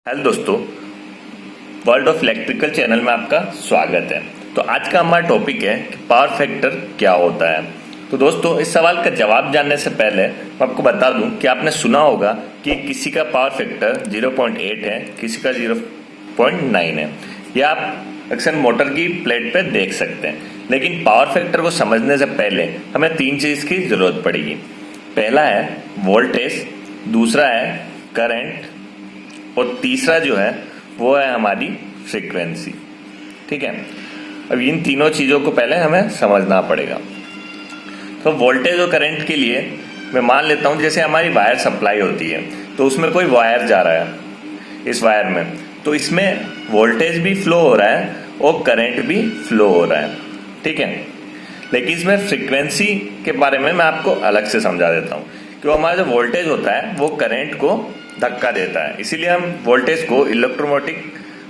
Hello दोस्तों, world of electrical channel में आपका स्वागत है। तो आज का हमारा टॉपिक है कि पावर फैक्टर क्या होता है। तो दोस्तों, इस सवाल का जवाब जानने से पहले मैं आपको बता दूं कि आपने सुना होगा कि किसी का पावर फैक्टर 0.8 है, किसी का 0.9 है। यह आप अक्सर मोटर की प्लेट पे देख सकते हैं। लेकिन पावर फैक्टर को समझने से पहले हमें तीन चीज की जरूरत पड़ेगी। पहला है वोल्टेज, दूसरा है करंट और तीसरा जो है वो है हमारी फ्रीक्वेंसी। ठीक है, अब इन तीनों चीजों को पहले हमें समझना पड़ेगा। तो वोल्टेज और करंट के लिए मैं मान लेता हूं जैसे हमारी वायर सप्लाई होती है, तो उसमें कोई वायर जा रहा है इस वायर में, तो इसमें वोल्टेज भी फ्लो हो रहा है और करंट भी फ्लो हो रहा है। ठीक है, लेकिन इसमें फ्रीक्वेंसी के बारे में मैं आपको अलग से समझा देता हूँ कि हमारा जो वोल्टेज होता है वो करंट को धक्का देता है, इसीलिए हम वोल्टेज को इलेक्ट्रोमोटिक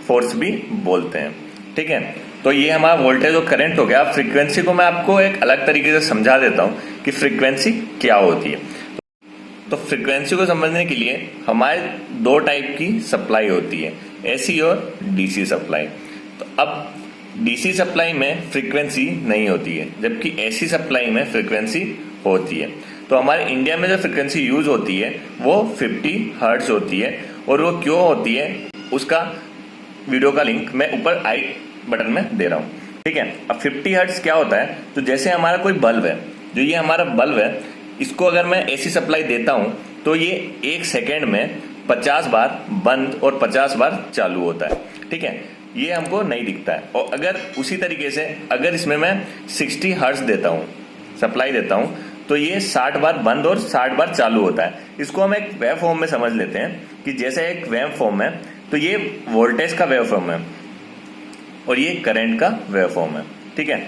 फोर्स भी बोलते हैं। ठीक है, तो ये हमारा वोल्टेज और करंट हो गया। फ्रीक्वेंसी को मैं आपको एक अलग तरीके से समझा देता हूँ कि फ्रीक्वेंसी क्या होती है। तो फ्रीक्वेंसी को समझने के लिए हमारे दो टाइप की सप्लाई होती है, एसी और डीसी सप्लाई। तो अब डीसी सप्लाई में फ्रीक्वेंसी नहीं होती है, जबकि एसी सप्लाई में फ्रीक्वेंसी होती है। तो हमारे इंडिया में जो फ्रीक्वेंसी यूज होती है वो 50 हर्ट्ज होती है, और वो क्यों होती है उसका वीडियो का लिंक मैं ऊपर आई बटन में दे रहा हूँ। ठीक है, अब 50 हर्ट्ज क्या होता है, तो जैसे हमारा कोई बल्ब है, जो ये हमारा बल्ब है, इसको अगर मैं एसी सप्लाई देता हूँ तो ये 1 सेकेंड में 50 बार बंद और 50 बार चालू होता है। ठीक है, ये हमको नहीं दिखता है। और अगर उसी तरीके से अगर इसमें मैं 60 हर्ट्ज देता हूँ, सप्लाई देता हूँ, तो ये 60 बार बंद और 60 बार चालू होता है। इसको हम एक वेव फॉर्म में समझ लेते हैं कि जैसे एक वेव फॉर्म है, तो ये वोल्टेज का वेव फॉर्म है और ये करंट का वेव फॉर्म है। ठीक है,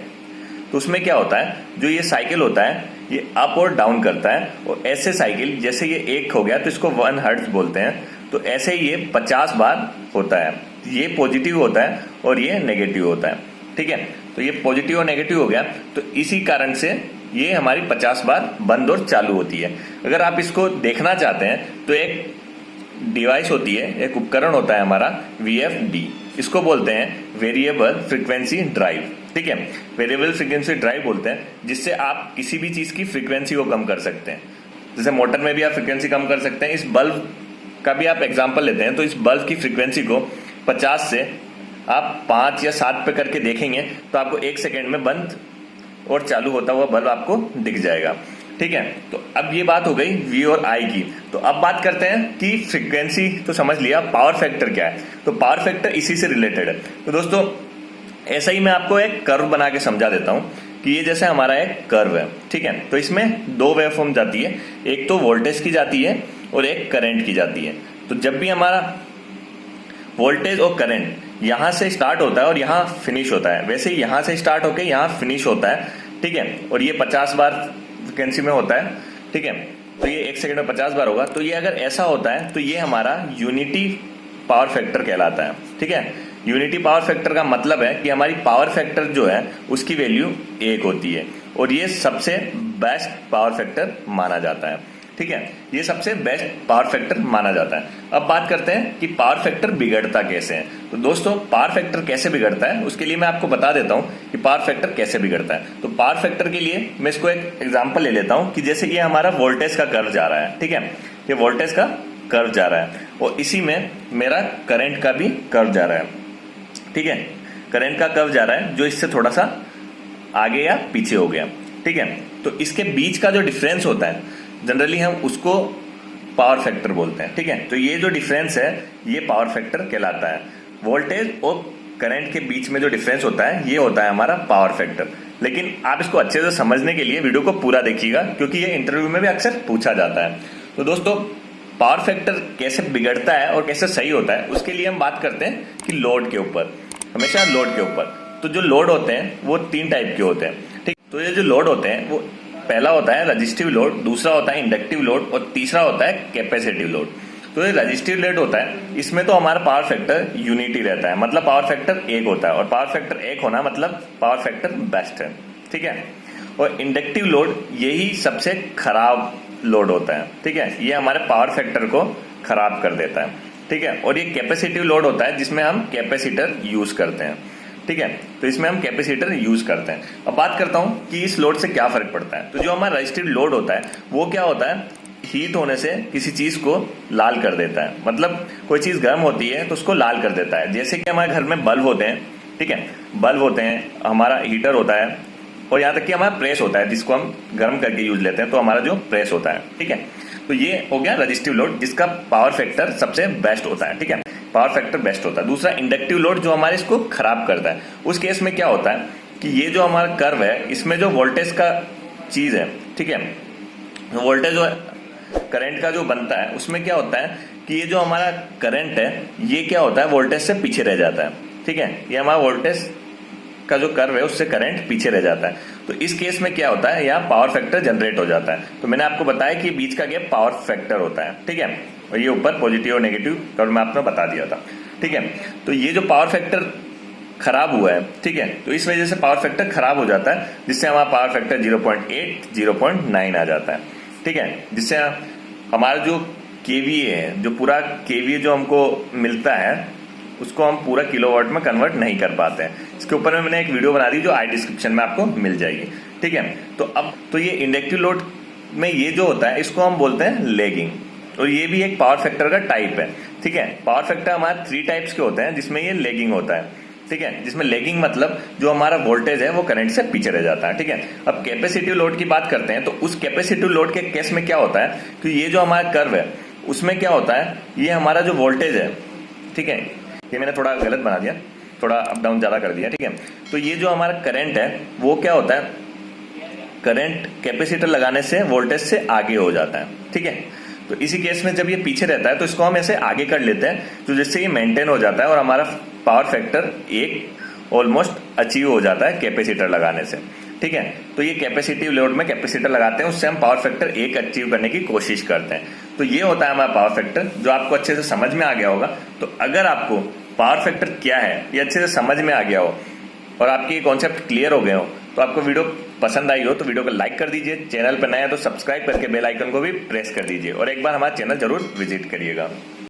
तो उसमें क्या होता है, जो ये साइकिल होता है ये अप और डाउन करता है, और ऐसे साइकिल जैसे ये एक हो गया तो इसको 1 हर्ट्ज बोलते हैं, तो ऐसे ही ये 50 बार होता है। ये पॉजिटिव होता है और ये नेगेटिव होता है। ठीक है, तो ये पॉजिटिव और नेगेटिव हो गया, तो इसी कारण से ये हमारी 50 बार बंद और चालू होती है। अगर आप इसको देखना चाहते हैं तो एक डिवाइस होती है, एक उपकरण होता है हमारा VFD, इसको बोलते हैं वेरिएबल फ्रीक्वेंसी ड्राइव। ठीक है, वेरिएबल फ्रीक्वेंसी ड्राइव बोलते हैं, जिससे आप किसी भी चीज की फ्रीक्वेंसी को कम कर सकते हैं। जैसे मोटर में भी आप फ्रीक्वेंसी कम कर सकते हैं। इस बल्ब का भी आप एग्जाम्पल लेते हैं, तो इस बल्ब की फ्रीक्वेंसी को 50 से आप 5 या 7 पे करके देखेंगे तो आपको 1 सेकेंड में बंद और चालू होता हुआ बल्ब आपको दिख जाएगा। ठीक है, तो अब ये बात हो गई V और I की। तो अब बात करते हैं कि फ्रीक्वेंसी तो समझ लिया, पावर फैक्टर क्या है। तो पावर फैक्टर इसी से रिलेटेड है। तो दोस्तों, ऐसा ही मैं आपको एक कर्व बना के समझा देता हूं कि ये जैसे हमारा एक कर्व है। ठीक है, तो इसमें दो वेव फॉर्म जाती है, एक तो वोल्टेज की जाती है और एक करंट की जाती है। तो जब भी हमारा वोल्टेज और करंट यहां से स्टार्ट होता है और यहां फिनिश होता है, वैसे ही यहां से स्टार्ट होकर यहां फिनिश होता है। ठीक है, और ये 50 बार फ्रीक्वेंसी में होता है। ठीक है, तो ये 1 सेकेंड में 50 बार होगा। तो ये अगर ऐसा होता है तो ये हमारा यूनिटी पावर फैक्टर कहलाता है। ठीक है, यूनिटी पावर फैक्टर का मतलब है कि हमारी पावर फैक्टर जो है उसकी वैल्यू 1 होती है, और ये सबसे बेस्ट पावर फैक्टर माना जाता है। ठीक है, ये सबसे बेस्ट पावर फैक्टर माना जाता है। अब बात करते हैं कि पावर फैक्टर बिगड़ता कैसे है। तो दोस्तों, पावर फैक्टर कैसे बिगड़ता है उसके लिए मैं आपको बता देता हूं कि पावर फैक्टर कैसे बिगड़ता है। तो पावर फैक्टर के लिए मैं इसको एक एग्जांपल ले लेता हूं कि जैसे ये हमारा वोल्टेज का कर्व जा रहा है। ठीक है, ये वोल्टेज का कर्व जा रहा है और इसी में मेरा करंट का भी कर्व जा रहा है। ठीक है, करंट का कर्व जा रहा है जो इससे थोड़ा सा आगे या पीछे हो गया। ठीक है, तो इसके बीच का जो डिफरेंस होता है जनरली हम उसको पावर फैक्टर बोलते हैं। ठीक है, तो ये जो डिफरेंस है ये पावर फैक्टर कहलाता है। वोल्टेज और करंट के बीच में जो डिफरेंस होता है ये होता है हमारा पावर फैक्टर। लेकिन आप इसको अच्छे से समझने के लिए वीडियो को पूरा देखिएगा, क्योंकि ये इंटरव्यू में भी अक्सर पूछा जाता है। तो दोस्तों, पावर फैक्टर कैसे बिगड़ता है और कैसे सही होता है उसके लिए हम बात करते हैं कि लोड के ऊपर, हमेशा लोड के ऊपर। तो जो लोड होते हैं वो 3 टाइप के होते हैं। ठीक, तो ये जो लोड होते हैं वो पहला होता है रजिस्टिव लोड, दूसरा होता है इंडक्टिव लोड और तीसरा होता है कैपेसिटिव लोड। तो ये रजिस्टिव लोड होता है, इसमें तो हमारा पावर फैक्टर यूनिटी रहता है, मतलब पावर फैक्टर 1 होता है, और पावर फैक्टर 1 होना मतलब पावर फैक्टर बेस्ट है। ठीक है, और इंडक्टिव लोड यही सबसे खराब लोड होता है। ठीक है, ये हमारे पावर फैक्टर को खराब कर देता है। ठीक है। और ये कैपेसिटिव लोड होता है जिसमें हम कैपेसिटर यूज करते हैं, ठीक है। तो इसमें हम कैपेसिटर यूज करते हैं। अब बात करता हूं कि इस लोड से क्या फर्क पड़ता है। तो जो हमारा रजिस्टिव लोड होता है वो क्या होता है, हीट होने से किसी चीज को लाल कर देता है। मतलब कोई चीज गर्म होती है तो उसको लाल कर देता है। जैसे कि हमारे घर में बल्ब होते हैं, ठीक है, बल्ब होते हैं, हमारा हीटर होता है, और यहाँ तक कि हमारा प्रेस होता है जिसको हम गर्म करके यूज लेते हैं, तो हमारा जो प्रेस होता है, ठीक है। तो ये हो गया रजिस्टिव लोड जिसका पावर फैक्टर सबसे बेस्ट होता है, ठीक है, पावर फैक्टर बेस्ट होता है। दूसरा इंडक्टिव लोड जो हमारे इसको खराब करता है। उस केस में क्या होता है कि ये जो हमारा कर्व है इसमें जो वोल्टेज का चीज है, ठीक है, वोल्टेज जो करंट का जो बनता है उसमें क्या होता है कि ये जो हमारा करंट है ये क्या होता है, वोल्टेज से पीछे रह जाता है, ठीक है। ये हमारा वोल्टेज का जो कर्व है उससे करंट पीछे रह जाता है। तो इस केस में क्या होता है, यहाँ पावर फैक्टर जनरेट हो जाता है। तो मैंने आपको बताया कि बीच का गैप पावर फैक्टर होता है, ठीक है, और ये ऊपर पॉजिटिव और नेगेटिव कर्व में आपने बता दिया था, ठीक है। तो ये जो पावर फैक्टर खराब हुआ है, ठीक है, तो इस वजह से पावर फैक्टर खराब हो जाता है, जिससे हमारा पावर फैक्टर 0.8 0.9 आ जाता है, ठीक है। जिससे हमारा जो केवीए है, जो पूरा केवीए जो हमको मिलता है उसको हम पूरा किलोवाट में कन्वर्ट नहीं कर पाते हैं। इसके ऊपर में मैंने एक वीडियो बना दी जो आई डिस्क्रिप्शन में आपको मिल जाएगी, ठीक है। तो अब तो ये इंडक्टिव लोड में ये जो होता है इसको हम बोलते हैं लेगिंग, और ये भी एक पावर फैक्टर का टाइप है, ठीक है। पावर फैक्टर हमारे 3 टाइप्स के होते हैं जिसमें ये लेगिंग होता है, ठीक है। जिसमें लेगिंग मतलब जो हमारा वोल्टेज है वो करंट से पीछे रह जाता है, ठीक है। अब कैपेसिटिव लोड की बात करते हैं। तो उस कैपेसिटिव लोड के केस में क्या होता है कि ये जो हमारा कर्व है उसमें क्या होता है, ये हमारा जो वोल्टेज है, ठीक है, ये मैंने थोड़ा गलत बना दिया, थोड़ा अप डाउन ज्यादा कर दिया, ठीक है। तो ये जो हमारा करंट है वो क्या होता है, करंट कैपेसिटर लगाने से वोल्टेज से आगे हो जाता है, ठीक है। तो इसी केस में जब ये पीछे रहता है तो इसको हम ऐसे आगे कर लेते हैं, तो जिससे ये मेंटेन हो जाता है और हमारा पावर फैक्टर 1 ऑलमोस्ट अचीव हो जाता है कैपेसिटर लगाने से, ठीक है। तो ये कैपेसिटिव लोड में कैपेसिटर लगाते हैं, उससे हम पावर फैक्टर 1 अचीव करने की कोशिश करते हैं। तो ये होता है हमारा पावर फैक्टर, जो आपको अच्छे से समझ में आ गया होगा। तो अगर आपको पावर फैक्टर क्या है ये अच्छे से समझ में आ गया हो और आपके ये कॉन्सेप्ट क्लियर हो गए हो, तो आपको वीडियो पसंद आई हो तो वीडियो को लाइक कर दीजिए, चैनल पर नया है तो सब्सक्राइब करके बेल आइकन को भी प्रेस कर दीजिए, और एक बार हमारा चैनल जरूर विजिट करिएगा।